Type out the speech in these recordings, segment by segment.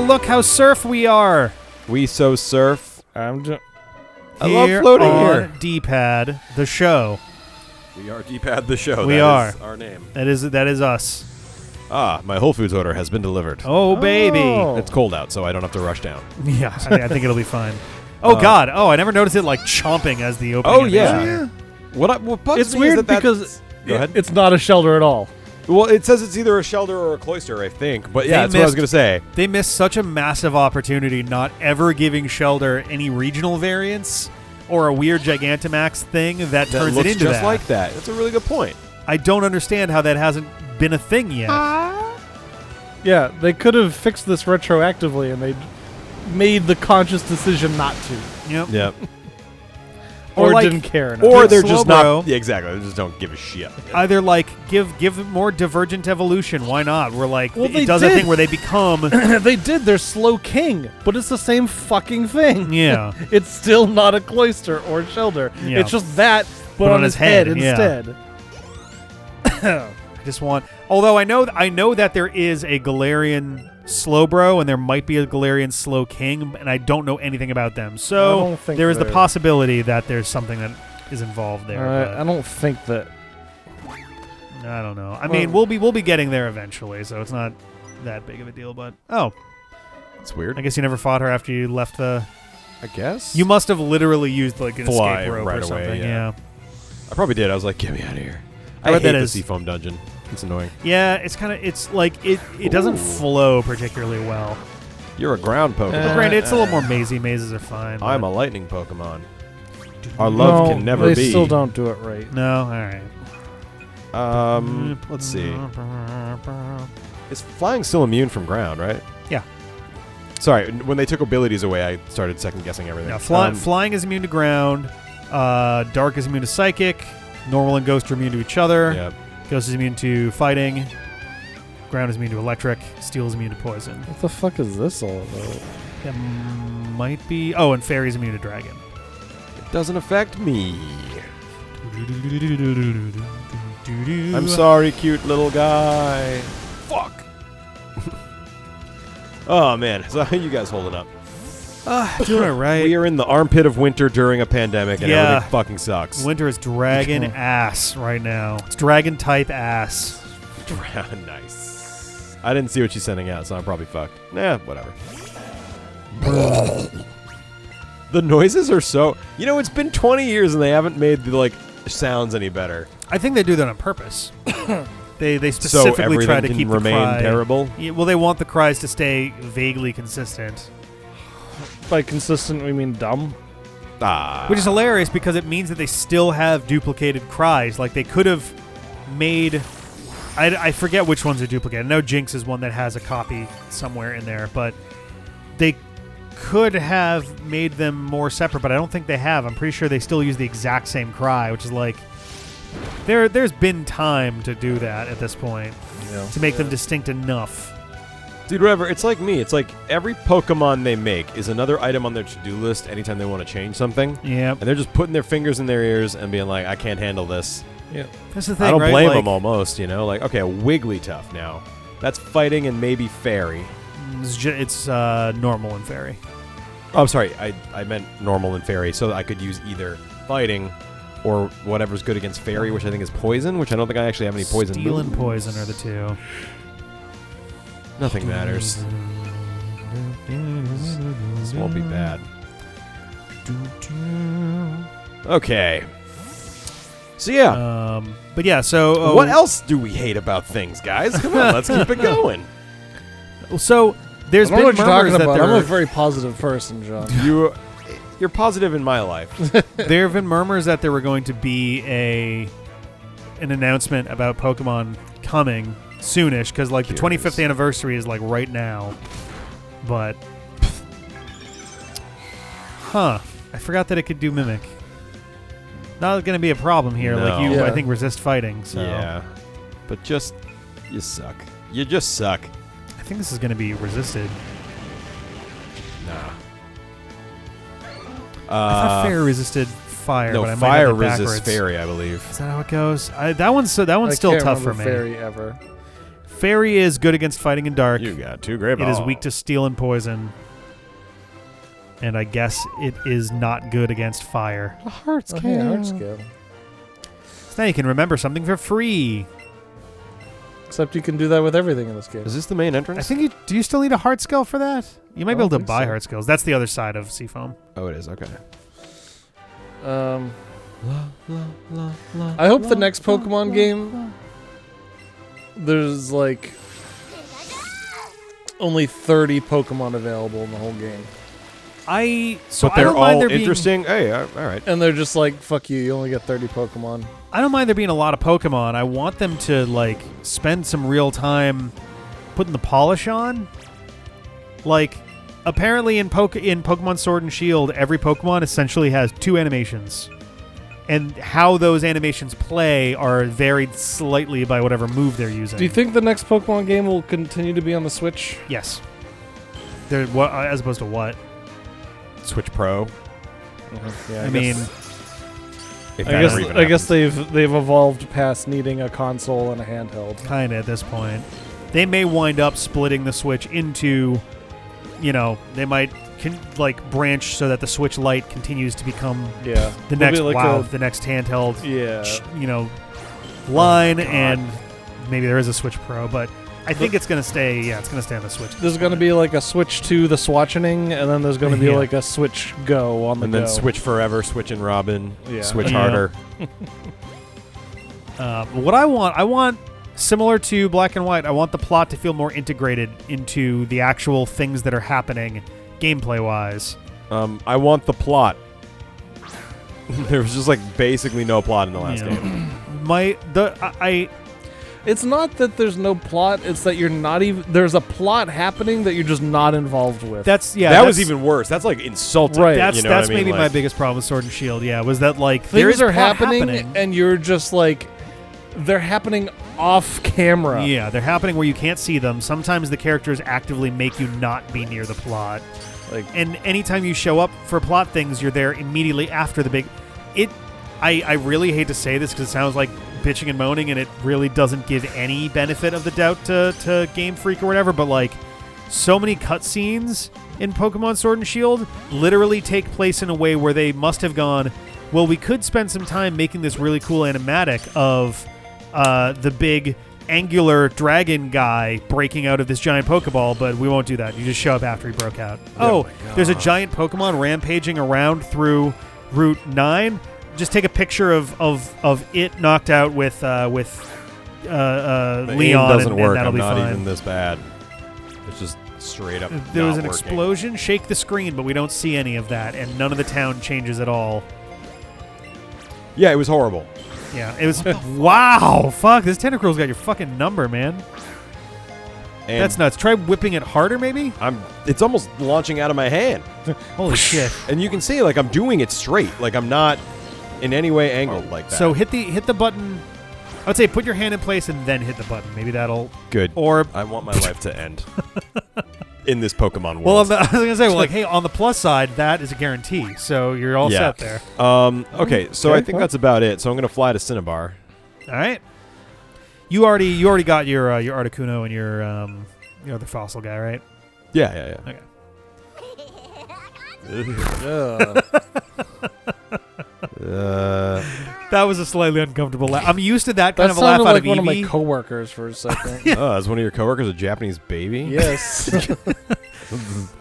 look how surf we are. We so surf. I love floating here. D-pad, the show. We are D-pad the show. We that are. Is our name. That is us. Ah, my Whole Foods order has been delivered. Oh, baby. It's cold out, so I don't have to rush down. Yeah, I think it'll be fine. Oh, God. Oh, I never noticed it, like, chomping as the opening. Oh, yeah. What bugs It's me weird is that because Go ahead. it's not a shelter at all. Well, it says it's either a shelter or a cloister, I think. But yeah, that's what I was going to say. They missed such a massive opportunity not ever giving Shelter any regional variants or a weird Gigantamax thing that turns it into just that. like that. That's a really good point. I don't understand how that hasn't been a thing yet. Yeah, they could have fixed this retroactively, and they made the conscious decision not to. Yep. Yep. Or like- didn't care enough. Or they're just Slowbro. not. Yeah, exactly. They just don't give a shit. Either like give it more divergent evolution. Why not? We're like Well, they it does a did. thing where they become. They did. They're Slow King, but it's the same fucking thing. Yeah. It's still not a cloister or a shelter. Yeah. It's just that, but on his head yeah. instead. I just want. Although I know that there is a Galarian Slowbro and there might be a Galarian Slow King, and I don't know anything about them. I So don't think there is the they're- possibility that there's something that is involved there. I don't think that. but I don't know. I mean, we'll be getting there eventually, so it's not that big of a deal. But It's weird. I guess you never fought her after you left the. I guess. You must have literally used like an Fly escape rope right or away, something. yeah. I probably did. I was like, get me out of here. I read hate that the as- Seafoam Dungeon. It's annoying. Yeah, it's like it doesn't Ooh. flow particularly well. You're a ground Pokemon. But granted, it's a little more mazy. Mazes are fine. I'm but- a lightning Pokemon. Our love can never they be. still don't do it right. No, all right. Let's see. Is flying still immune from ground, right? Yeah. Sorry, when they took abilities away, I started second guessing everything. Now, flying is immune to ground. Dark is immune to psychic. Normal and ghost are immune to each other. Yep. Ghost is immune to fighting. Ground is immune to electric. Steel is immune to poison. What the fuck is this all about? That might be. Oh, and fairy is immune to dragon. It doesn't affect me. I'm sorry, cute little guy. Fuck. Oh man, so how you guys holding up? Doing it right. We are in the armpit of winter during a pandemic, and Yeah. everything fucking sucks. Winter is dragon ass right now. It's dragon type ass. Nice. I didn't see what she's sending out, so I'm probably fucked. Nah, whatever. The noises are so... You know, it's been 20 years and they haven't made the, like, sounds any better. I think they do that on purpose. They So specifically everything try to can keep the remain cry. terrible? Yeah, well, they want the cries to stay vaguely consistent, By consistent, we mean dumb. Ah. which is hilarious because it means that they still have duplicated cries. Like they could have made. I forget which ones are duplicated. I know Jinx is one that has a copy somewhere in there, but they could have made them more separate. But I don't think they have. I'm pretty sure they still use the exact same cry, which is like there's been time to do that at this point to make them distinct enough. Dude, whatever. It's like me. It's like every Pokemon they make is another item on their to-do list anytime they want to change something. Yeah, And they're just putting their fingers in their ears and being like, I can't handle this. Yeah. that's the thing. I don't right? blame Like, them almost, you know? Like, okay, Wigglytuff now. That's fighting and maybe fairy. It's normal and fairy. Oh, I'm sorry. I meant normal and fairy, so I could use either fighting or whatever's good against fairy, which I think is poison, which I don't think I actually have any poison. Steel and poison are the two. Nothing matters. This won't be bad. Okay. So yeah. But yeah, so What else do we hate about things, guys? Come on, let's keep it going. So there's I don't know been what you're murmurs talking that about. there I'm a are, very positive person, John. You're positive in my life. there have been murmurs that there were going to be an announcement about Pokemon coming soonish because like the 25th anniversary is like right now. But I forgot that it could do Mimic. Not going to be a problem here. No. Like you, Yeah. I think resist fighting. So Yeah. But just, you suck. You just suck. I think this is going to be resisted. Nah. I thought Fairy resisted fire, No, but I might fire have it resists backwards. fairy, I believe. Is that how it goes? That one's I still can't tough for remember me. Fairy ever. Fairy is good against fighting in dark. You got 2 great It balls. is weak to steel and poison. And I guess it is not good against fire. A heart scale. Yeah, heart scale. So now you can remember something for free. Except you can do that with everything in this game. Is this the main entrance? I think do you still need a heart scale for that? You might be able to buy so. heart scales. That's the other side of Seafoam. Oh, it is. Okay. I hope the next Pokemon game, there's like only 30 Pokemon available in the whole game. But I they're don't mind all there being- interesting. Hey, all right. And they're just like, fuck you, you only get 30 Pokemon. I don't mind there being a lot of Pokemon. I want them to like spend some real time putting the polish on. Like, apparently in Pokemon Sword and Shield, every Pokemon essentially has 2 animations. And how those animations play are varied slightly by whatever move they're using. Do you think the next Pokemon game will continue to be on the Switch? Yes. They're what as opposed to what? Switch Pro. Yeah, I mean, If I that guess ever even I guess happens. they've evolved past needing a console and a handheld. kind of at this point. They may wind up splitting the Switch into, they might branch so that the Switch Lite continues to become Yeah, the It'll next be like the next handheld, Yeah, line, God. and maybe there is a Switch Pro, but I think it's gonna stay. Yeah, it's gonna stay on the Switch. there's gonna be like a Switch 2, the Swatchening, and then there's gonna be Yeah. like a Switch Go on the And go. then Switch Forever, Switch and Robin, Yeah. Switch Yeah. Harder. What I want similar to Black and White. I want the plot to feel more integrated into the actual things that are happening, gameplay wise. I want the plot. There was just basically no plot in the last game. It's not that there's no plot; it's that you're not even. There's a plot happening that you're just not involved with. That was even worse. That's insulting. Right. That's You know what that's I mean? maybe my biggest problem with Sword and Shield. Yeah, was that there Things is are plot happening, and you're just they're happening off camera. Yeah, they're happening where you can't see them. Sometimes the characters actively make you not be near the plot. And anytime you show up for plot things, you're there immediately after the big. I really hate to say this because it sounds like bitching and moaning, and it really doesn't give any benefit of the doubt to Game Freak or whatever. But so many cutscenes in Pokemon Sword and Shield literally take place in a way where they must have gone, well, we could spend some time making this really cool animatic of the big angular dragon guy breaking out of this giant Pokeball, but we won't do that. You just show up after he broke out. Oh, there's a giant Pokemon rampaging around through Route 9. Just take a picture of it knocked out with Leon, doesn't work. and that'll I'm be not fine. even this bad. It's just straight up. There was not an working. explosion. Shake the screen, but we don't see any of that, and none of the town changes at all. Yeah, it was horrible. Yeah, it was. Wow, fuck! This Tentacruel's got your fucking number, man. And That's nuts. Try whipping it harder, maybe. It's almost launching out of my hand, Holy shit! and you can see I'm doing it straight. I'm not in any way angled like that. So hit the button. I would say put your hand in place and then hit the button. Maybe that'll. Good. Or I want my life to end in this Pokemon world. well, I was gonna say, hey, on the plus side, that is a guarantee. So you're all set there. Okay, so I think well. that's about it. So I'm gonna fly to Cinnabar. All right. You already got your Articuno and your other fossil guy, right? Yeah. Okay. That was a slightly uncomfortable laugh. I'm used to that kind That of a laugh sounded out like of one of Eevee. my coworkers for a second. Oh, is one of your coworkers a Japanese baby? Yes.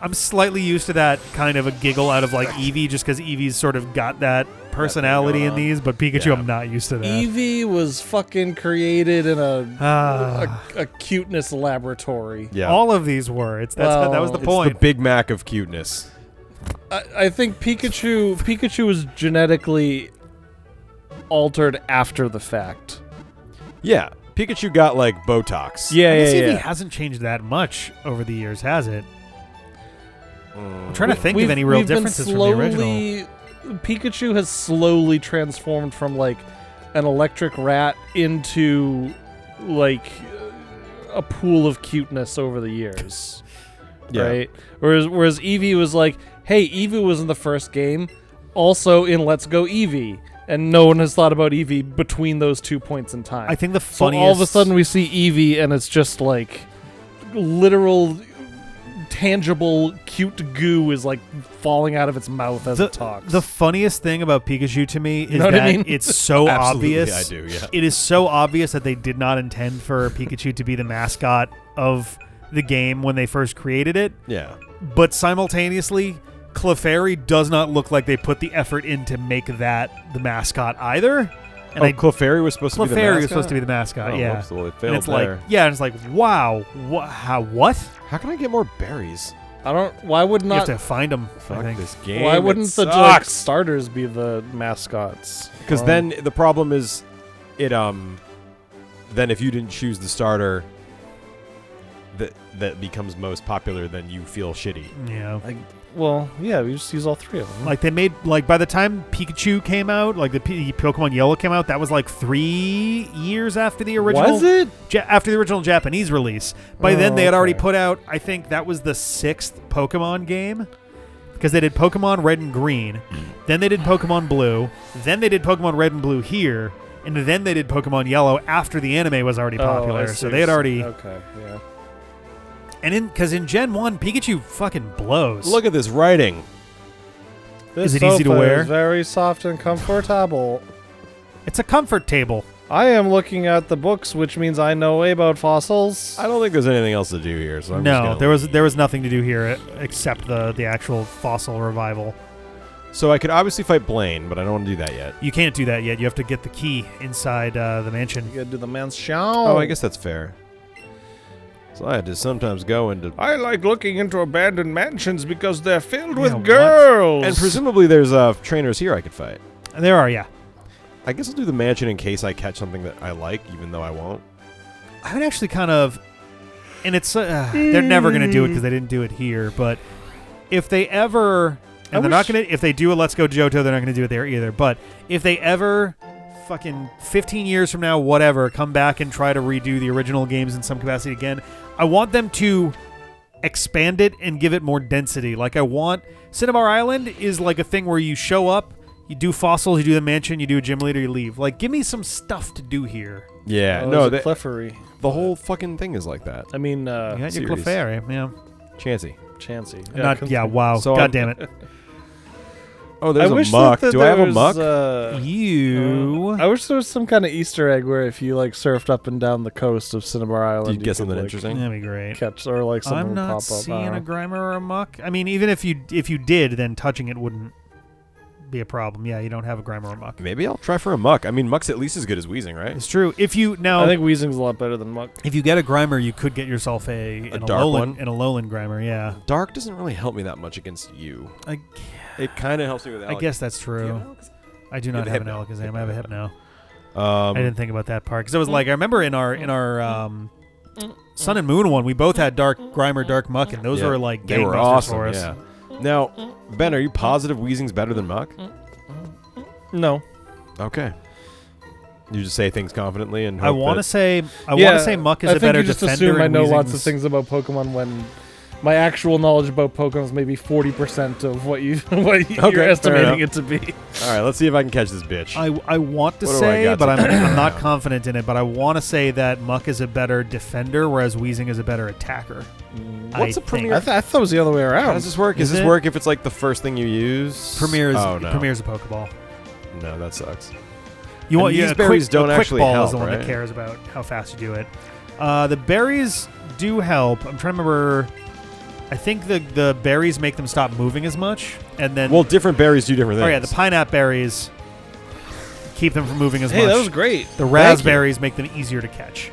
I'm slightly used to that kind of a giggle out of Eevee, just because Eevee's sort of got that personality in these, but Pikachu, Yeah. I'm not used to that. Eevee was fucking created in Ah. a cuteness laboratory. Yeah. All of these were. That was the It's point. the Big Mac of cuteness. I think Pikachu was genetically altered after the fact. Yeah. Pikachu got Botox. Yeah, I guess yeah, Eevee yeah. hasn't changed that much over the years, has it? Mm. I'm trying to think of any real we've been differences from the original. Pikachu has slowly transformed from an electric rat into a pool of cuteness over the years. Yeah. Right? Whereas Eevee was hey, Eevee was in the first game, also in Let's Go Eevee. and no one has thought about Eevee between those 2 points in time. I think the so funniest. all of a sudden we see Eevee, and it's just like literal, tangible, cute goo is like falling out of its mouth as it talks. The funniest thing about Pikachu to me is know what that I mean? it's so Absolutely, obvious. I do, yeah. It is so obvious that they did not intend for Pikachu to be the mascot of the game when they first created it. Yeah. But simultaneously, Clefairy does not look like they put the effort in to make that the mascot either. And Clefairy was supposed to be the mascot? Clefairy was supposed to be the mascot, Oh, yeah. whoops, well, it And failed it's there. like, yeah, and it's like, wow, what? How can I get more berries? I don't. Why would You have not? to find them. Fuck this game. Why it wouldn't the like, sucks. starters be the mascots? Because then the problem is, then if you didn't choose the starter that becomes most popular, then you feel shitty. Yeah. Well, yeah, we just use all 3 of them. Like they made, like by the time Pikachu came out, like the Pokemon Yellow came out, that was like 3 years after the original. Was it? After the original Japanese release. By then they had already okay. put out, I think that was the 6th Pokemon game. Because they did Pokemon Red and Green, then they did Pokemon Blue, then they did Pokemon Red and Blue here, and then they did Pokemon Yellow after the anime was already popular. So they had already... Okay, yeah. And because in Gen 1, Pikachu fucking blows. Look at this writing. This Is it easy to sofa wear? is very soft and comfortable. It's a comfort table. I am looking at the books, which means I know way about fossils. I don't think there's anything else to do here. So I'm just No, gonna there was nothing to do here except the actual fossil revival. So I could obviously fight Blaine, but I don't want to do that yet. You can't do that yet. You have to get the key inside the mansion. You gotta do the mansion. Oh, I guess that's fair. So I had to sometimes go into... I like looking into abandoned mansions because they're filled Yeah, with what? girls. And presumably there's trainers here I could fight. There are, yeah. I guess I'll do the mansion in case I catch something that I like, even though I won't. I would actually kind of, and it's they're never gonna do it because they didn't do it here. But if they ever, and they're not gonna, if they do a Let's Go Johto, they're not gonna do it there either. But if they ever, fucking 15 years from now, whatever, come back and try to redo the original games in some capacity again, I want them to expand it and give it more density. Like I want Cinnabar Island is like a thing where you show up. You do fossils, you do the mansion, you do a gym leader, you leave. Like, give me some stuff to do here. Yeah, Oh, no, there's a Clefairy. the whole fucking thing is like that. I mean, You got your series. Clefairy, yeah. Chansey. Chansey. Wow. So God damn it. Oh, there's I wish a muck. that Do I have a there muck? was, You. I wish there was some kind of Easter egg where if you like surfed up and down the coast of Cinnabar Island, Did you get something like, interesting? That'd be great. catch or like something I'm would not pop up. seeing I a don't know. Grimer or a Muck. I mean, even if you did, then touching it wouldn't be a problem. Yeah, you don't have a Grimer or Muck. Maybe I'll try for a muck. I mean, muck's at least as good as Weezing, right? It's true. If you I think Weezing's a lot better than Muck. if you get a Grimer, you could get yourself an dark one? Alolan Grimer. Yeah, Dark doesn't really help me that much against you. It kind of helps me with I guess that's true. I do not have an Alakazam. I have a Hypno. I didn't think about that part because it was like I remember in our Sun and Moon one, we both had Dark Grimer, Dark Muck, and those were like they were gangbusters awesome. for us. Yeah. Now, Ben, are you positive Weezing's better than Muck? No. Okay. You just say things confidently and hope I want to that- say Muck is I a think better you just defender. assume I and know lots of Weezing's- things about Pokemon when my actual knowledge about Pokemon is maybe 40% of what you're fair estimating enough. it to be. All right, let's see if I can catch this bitch. I want to What do I say, got but to I'm not now? confident in it. But I want to say that Muck is a better defender, whereas Weezing is a better attacker. What's a think. Premier? I thought it was the other way How around. does this work? Is Does this it? work if it's like the first thing you use? Premier's Oh, no. Premier's a Pokeball. No, that sucks. You And want these a berries quick, don't a quick actually ball help, is the one right? that cares about how fast you do it. The berries do help. I'm trying to remember. I think the berries make them stop moving as much, and then Well, different berries do different things. oh yeah, the pineapple berries keep them from moving as Hey, much. that was great. The raspberries make them easier to catch.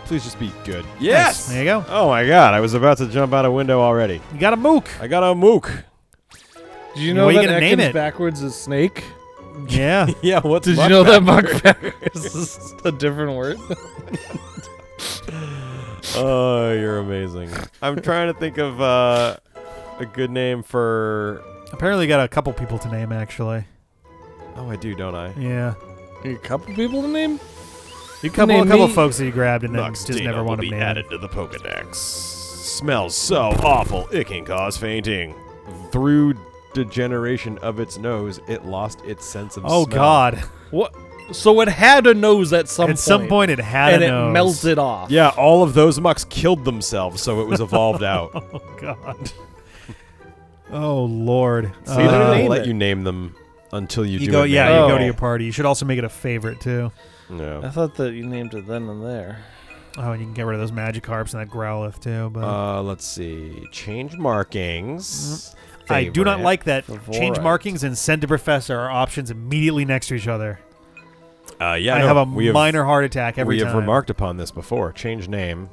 Please just be good. Nice. Yes! There you go. Oh my god, I was about to jump out a window already. You got a mook. I got a mook. Did you know What are you that gonna name Ekans it? backwards is snake? Yeah. Yeah, what's Did muck you know that back? muck backwards is a different word? Oh, you're amazing. I'm trying to think of a good name for... Apparently, got a couple people to name actually. Oh, I do, don't I? Yeah. A couple people to name? You A can couple name me. folks that you grabbed and then Muck's just Dino never will wanted be to name. added to the Pokedex. Smells so awful, it can cause fainting. Through degeneration of its nose, it lost its sense of Oh smell. God! What? So it had a nose at some point. At some point, it had and a it nose. melted off. Yeah, all of those mucks killed themselves, so it was evolved out. Oh God! Oh Lord! So They you don't name let it. you name them until you, You do go, it. yeah. manually. You go to Oh. your party. You should also make it a favorite too. I No. thought that you named it then and there. Oh, and you can get rid of those Magikarps and that Growlithe too. But Let's see. Change markings. I do not Favorite. like that. Favorite. Change markings and send to professor are options immediately next to each other. Yeah, I no, have a we minor heart attack every we time. have remarked upon this before. Change name.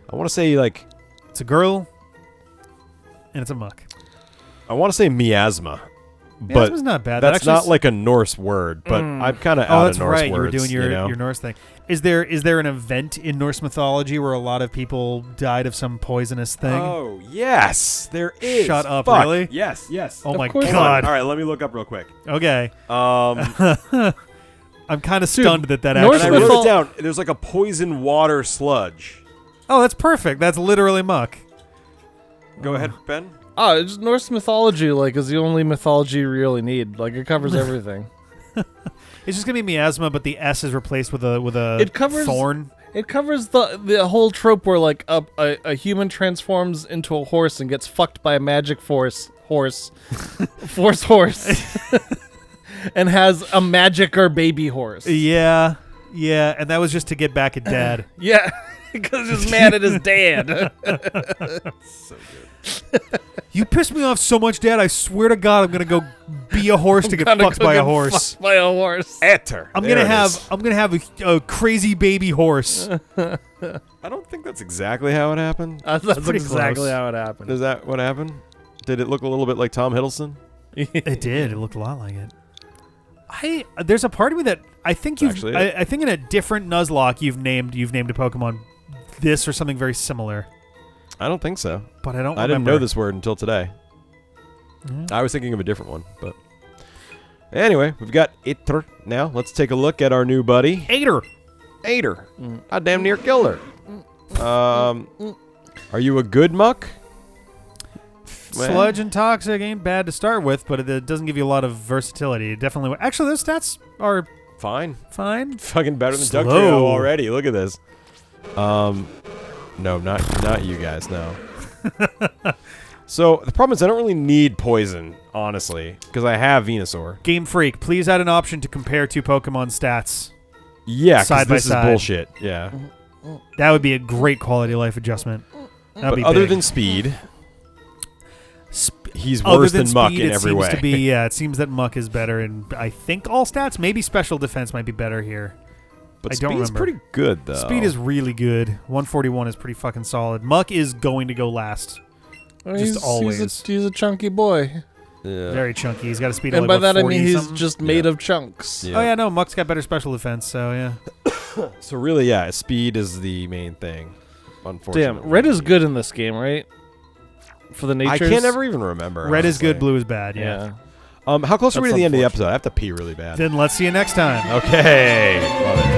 I want to say like It's a girl, and it's a muck. I want to say miasma, but Miasma's not bad. That that's actually not like a Norse word. But I'm kind of Oh, out that's of Norse right. words. You were doing your, know? your Norse thing. Is there an event in Norse mythology where a lot of people died of some poisonous thing? Oh yes, there is. Shut up, Fuck. really? Yes, yes. Oh my course. God! All right, let me look up real quick. Okay, I'm kind of Dude, stunned that Norse And I actually. myth- wrote it down. There's like a poison water sludge. Oh, that's perfect. That's literally muck. Go ahead, Ben. Oh, it's Norse mythology, like, is the only mythology you really need. Like, it covers everything. It's just gonna be miasma, but the S is replaced with a It covers- thorn. It covers the whole trope where, like, a human transforms into a horse and gets fucked by a magic horse, and has a magic or baby horse. Yeah, and that was just to get back at Dad. Yeah, because he's mad at his dad. So good. You pissed me off so much, Dad. I swear to God, I'm gonna go be a horse to get Gonna fucked go by a get horse. fucked by a horse. Etter. I'm There gonna it is. have a crazy baby horse. I don't think that's exactly how it happened. That's pretty exactly close. how it happened. Is that what happened? Did it look a little bit like Tom Hiddleston? It did. It looked a lot like it. There's a part of me that I think you've. Actually, I think in a different Nuzlocke you've named a Pokemon this or something very similar, I don't think so. but I don't. I remember. didn't know this word until today. I was thinking of a different one, but anyway, we've got Etter now. Let's take a look at our new buddy, Ader. Ader. I damn near killed her. Are you a good muck? Sludge and Toxic ain't bad to start with, but it doesn't give you a lot of versatility. It definitely. Actually, those stats are Fine. fine. Fucking better than Slow. Tentacruel already. Look at this. No, not you guys. No. So the problem is I don't really need poison, honestly, because I have Venusaur. Game Freak, please add an option to compare two Pokemon stats. Yeah, 'cause Side by this is side. bullshit. Yeah. That would be a great quality of life adjustment. That'd But be other big. than speed, he's Other worse than than Muck speed, in it every seems way. to be, yeah, it seems that Muck is better in, I think, all stats. Maybe special defense might be better here. But I don't speed's remember. pretty good, though. Speed is really good. 141 is pretty fucking solid. Muck is going to go last. Just always. He's a chunky boy. Yeah. Very chunky. He's got a speed And of by like, that I 40 mean he's something. just made of chunks. Yeah. Oh, yeah, no, Muck's got better special defense, so yeah. So really, yeah, speed is the main thing. Unfortunately. Damn, red is good in this game, right? For the I natures. can't ever even remember. Red is good, honestly. blue is bad, yeah. Yeah. How close are we That's to the end of the unfortunate. episode? I have to pee really bad. Then let's see you next time. Okay. Love it.